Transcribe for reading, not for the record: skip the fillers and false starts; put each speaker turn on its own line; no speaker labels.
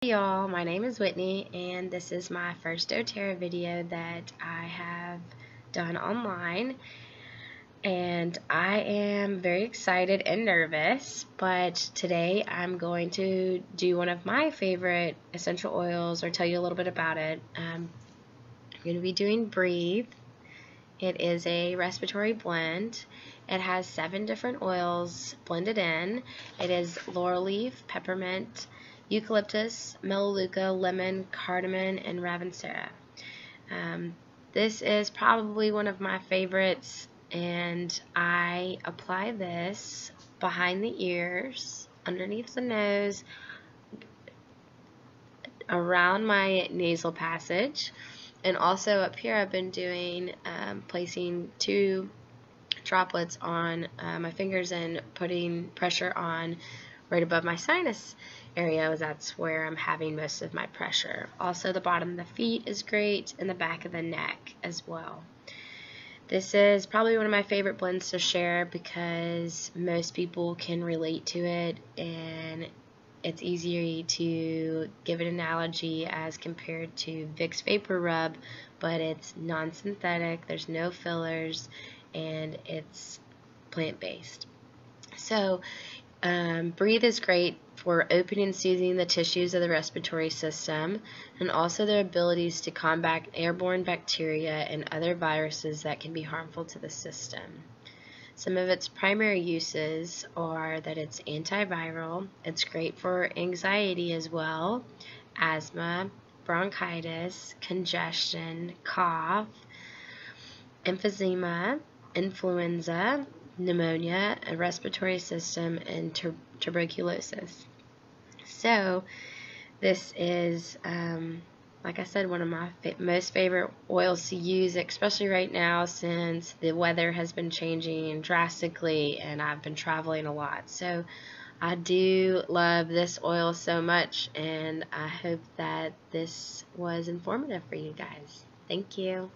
Hey y'all, my name is Whitney and this is my first doTERRA video that I have done online, and I am very excited and nervous, but today I'm going to do one of my favorite essential oils or tell you a little bit about it. I'm going to be doing Breathe. It is a respiratory blend. It has 7 different oils blended in. It is laurel leaf, peppermint, eucalyptus, melaleuca, lemon, cardamom, and ravensara. This is probably one of my favorites, and I apply this behind the ears, underneath the nose, around my nasal passage, and also up here I've been doing placing 2 droplets on my fingers and putting pressure on right above my sinus area, as that's where I'm having most of my pressure. Also, the bottom of the feet is great, and the back of the neck as well. This is probably one of my favorite blends to share because most people can relate to it, and it's easier to give an analogy as compared to Vicks Vapor Rub, but it's non-synthetic, there's no fillers, and it's plant-based. So Breathe is great for opening and soothing the tissues of the respiratory system, and also their abilities to combat airborne bacteria and other viruses that can be harmful to the system. Some of its primary uses are that it's antiviral, it's great for anxiety as well, asthma, bronchitis, congestion, cough, emphysema, influenza, pneumonia, a respiratory system, and tuberculosis. So this is, like I said, one of my most favorite oils to use, especially right now since the weather has been changing drastically and I've been traveling a lot. So I do love this oil so much, and I hope that this was informative for you guys. Thank you.